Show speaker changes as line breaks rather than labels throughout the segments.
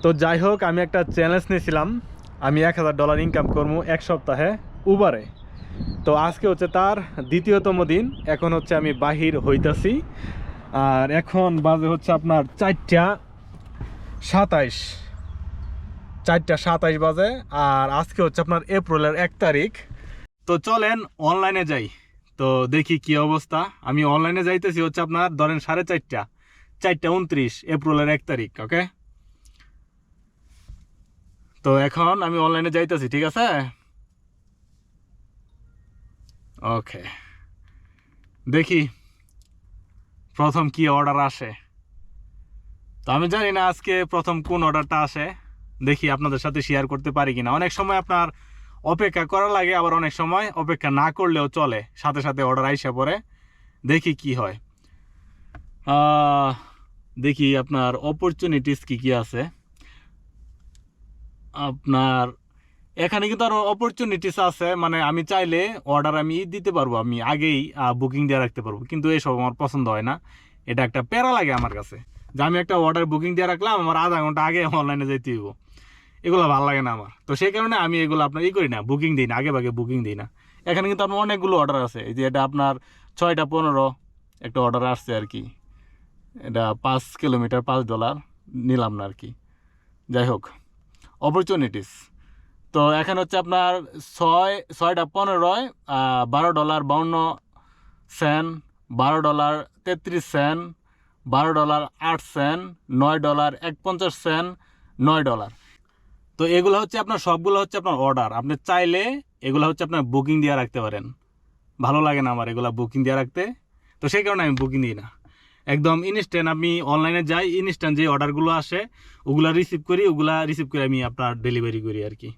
তো যাই হোক, আমি একটা চ্যালেঞ্জ নিয়েছিলাম, আমি $1000 ইনকাম করবো এক সপ্তাহে উবারে। তো আজকে হচ্ছে তার দ্বিতীয়তম দিন। এখন হচ্ছে আমি বাহির হইতাছি, আর এখন বাজে হচ্ছে আপনার 4টা 27। 4টা 27 বাজে। আর আজকে হচ্ছে আপনার এপ্রিলের 1 তারিখ। তো চলেন অনলাইনে যাই, তো দেখি কি অবস্থা। আমি অনলাইনে যাইতেছি হচ্ছে আপনার ধরেন 4:30, 4টা 29, এপ্রিলের 1 তারিখ। ওকে, তো এখন আমি অনলাইনে যাইতেছি, ঠিক আছে। ওকে, দেখি প্রথম কি অর্ডার আসে। তো আমি জানি না আজকে প্রথম কোন অর্ডারটা আসে, দেখি আপনাদের সাথে শেয়ার করতে পারি কিনা। অনেক সময় আপনার অপেক্ষা করা লাগে, আবার অনেক সময় অপেক্ষা না করলেও চলে, সাথে সাথে অর্ডার আইসা পড়ে। দেখি কি হয়। দেখি আপনার অপরচুনিটিস কি কি আছে আপনার এখানে। কিন্তু আরো অপরচুনিটিস আছে, মানে আমি চাইলে অর্ডার আমি দিতে পারবো, আমি আগেই বুকিং দিয়ে রাখতে পারবো, কিন্তু এইসব আমার পছন্দ হয় না। এটা একটা প্যারা লাগে আমার কাছে, যে আমি একটা অর্ডার বুকিং দিয়ে রাখলাম, আমার আধা ঘন্টা আগে অনলাইনে যেতে হইব। এগুলো ভালো লাগে না আমার। তো সেই কারণে আমি এগুলো আপনার করি না, বুকিং দিই না, আগে ভাগে বুকিং দিই না। এখানে কিন্তু আপনার অনেকগুলো অর্ডার আছে, এই যে এটা আপনার 6টা 15 একটা অর্ডার আসছে আর কি। এটা 5 কিলোমিটার $5 নিলাম না আর কি। যাই হোক, অপরচুনিটিস। তো এখানে হচ্ছে আপনার 6টা 15 $12.52, $12.33, $12.08, $9.51, $9। তো এগুলো হচ্ছে আপনার সবগুলো হচ্ছে আপনার অর্ডার। আপনি চাইলে এগুলো হচ্ছে আপনার বুকিং দিয়ে রাখতে পারেন। ভালো লাগে না আমার এগুলা বুকিং দিয়ে রাখতে, তো সেই কারণে আমি বুকিং দিই না। একদম ইনস্ট্যান্ট আমি অনলাইনে যাই, ইনস্ট্যান্ট যে অর্ডারগুলো আসে ওগুলা রিসিভ করে আমি আপনার ডেলিভারি করি আর কি।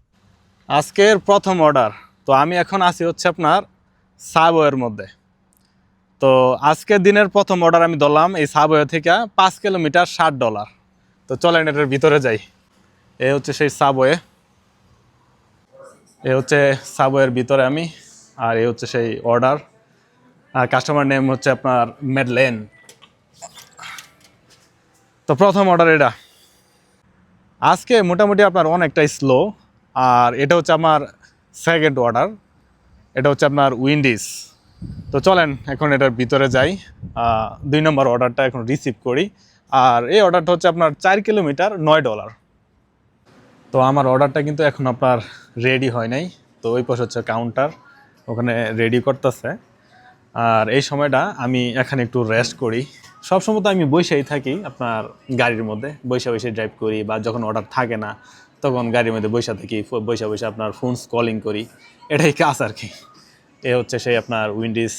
আজকের প্রথম অর্ডার। তো আমি এখন আছি হচ্ছে আপনার সাবওয়ের মধ্যে। তো আজকের দিনের প্রথম অর্ডার আমি ধরলাম এই সাবওয়ে থেকে, 5 কিলোমিটার $60। তো চলেন এটার ভিতরে যাই। এ হচ্ছে সেই সাবওয়ে, এ হচ্ছে সাবওয়ের ভিতরে আমি। আর এ হচ্ছে সেই অর্ডার, আর কাস্টমার নেম হচ্ছে আপনার মেডলেন। তো প্রথম অর্ডার এটা। আজকে মোটামুটি আপনার অনেকটাই স্লো। আর এটা হচ্ছে আমার সেকেন্ড অর্ডার, এটা হচ্ছে আপনার উইন্ডিজ। তো চলেন এখন এটার ভিতরে যাই, 2 নম্বর অর্ডারটা এখন রিসিভ করি। আর এই অর্ডারটা হচ্ছে আপনার 4 কিলোমিটার $9। তো আমার অর্ডারটা কিন্তু এখন আপনার রেডি হয় নাই। তো ওই পাশে হচ্ছে কাউন্টার, ওখানে রেডি করতেছে। আর এই সময়টা আমি এখানে একটু রেস্ট করি। সবসময় তো আমি বসেই থাকি আপনার গাড়ির মধ্যে, বসে ড্রাইভ করি, বা যখন অর্ডার থাকে না তখন গাড়ির মধ্যে বসে থাকি, বসে আপনার ফোন কলিং করি, এটাই কাজ আর কি। এ হচ্ছে সেই আপনার উইন্ডিজ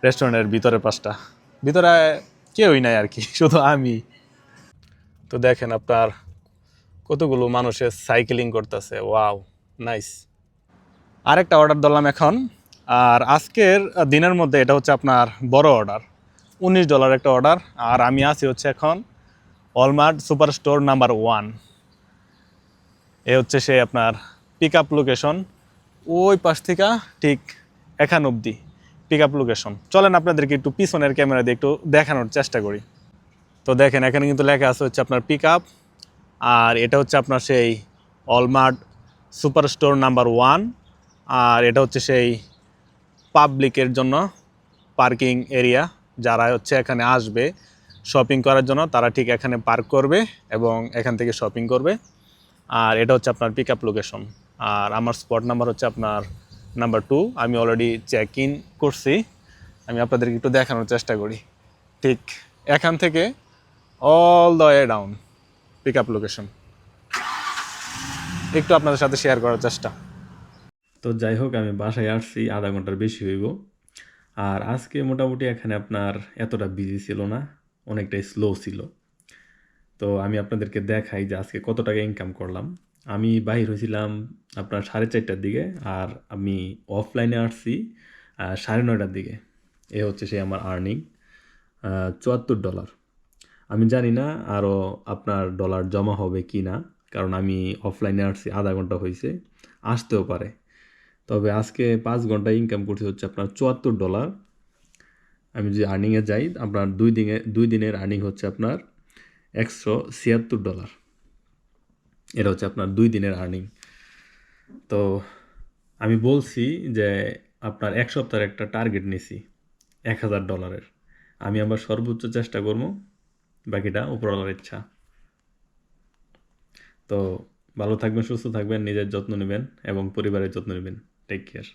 রেস্টুরেন্টের ভিতরে পাশটা। ভিতরে কেউই নাই আর কি, শুধু আমি। তো দেখেন আপনার কতগুলো মানুষের সাইকেলিং করতেছে, ওয়াও নাইস। আরেকটা অর্ডার দিলাম এখন। আর আজকের দিনের মধ্যে এটা হচ্ছে আপনার বড় অর্ডার, $19 একটা অর্ডার। আর আমি আছি হচ্ছে এখন ওয়ালমার্ট সুপার স্টোর নাম্বার 1। এ হচ্ছে সে আপনার পিক আপ লোকেশন, ওই পাশ থেকে ঠিক এখান অবধি পিক আপ লোকেশন। চলেন আপনাদেরকে একটু পিছনের ক্যামেরা দিয়ে একটু দেখানোর চেষ্টা করি। তো দেখেন এখানে কিন্তু লেখা আছে হচ্ছে আপনার পিক আপ। আর এটা হচ্ছে আপনার সেই ওয়ালমার্ট সুপার স্টোর নাম্বার 1। আর এটা হচ্ছে সেই পাবলিকের জন্য পার্কিং এরিয়া, যারা হচ্ছে এখানে আসবে শপিং করার জন্য তারা ঠিক এখানে পার্ক করবে এবং এখান থেকে শপিং করবে। আর এটা হচ্ছে আপনার পিক আপ লোকেশন। আর আমার স্পট নাম্বার হচ্ছে আপনার নাম্বার 2। আমি অলরেডি চেক ইন করছি, আমি আপনাদেরকে একটু দেখানোর চেষ্টা করি। ঠিক এখান থেকে all the way down pick up location একটু আপনাদের সাথে শেয়ার করার চেষ্টা। তো যাই হোক, আমি বাসায় আসছি আধা ঘন্টার বেশি হইব। আর আজকে মোটামুটি এখানে আপনার এতটা বিজি ছিল না, অনেকটাই স্লো ছিল। তো আমি আপনাদেরকে দেখাই যে আজকে কত টাকা ইনকাম করলাম। আমি বাহির হয়েছিলাম আপনার 4:30টার দিকে, আর আমি অফলাইনে আসছি 9:30টার দিকে। এ হচ্ছে সেই আমার আর্নিং, $74। আমি জানি না আরও আপনার ডলার জমা হবে কি না, কারণ আমি অফলাইনে আসছি আধা ঘন্টা হয়েছে, আসতেও পারে। তবে আজকে 5 ঘন্টা ইনকাম করতে হচ্ছে আপনার $74। আমি যদি আর্নিংয়ে যাই, আপনার দুই দিনের আর্নিং হচ্ছে আপনার $176। এটা হচ্ছে আপনার 2 দিনের আর্নিং। তো আমি বলছি যে আপনার 1 সপ্তাহের একটা টার্গেট নিছি $1000। আমি আবার সর্বোচ্চ চেষ্টা করব, বাকিটা উপরওয়ালার ইচ্ছা। তো ভালো থাকবেন, সুস্থ থাকবেন, নিজের যত্ন নেবেন এবং পরিবারের যত্ন নেবেন। Take care.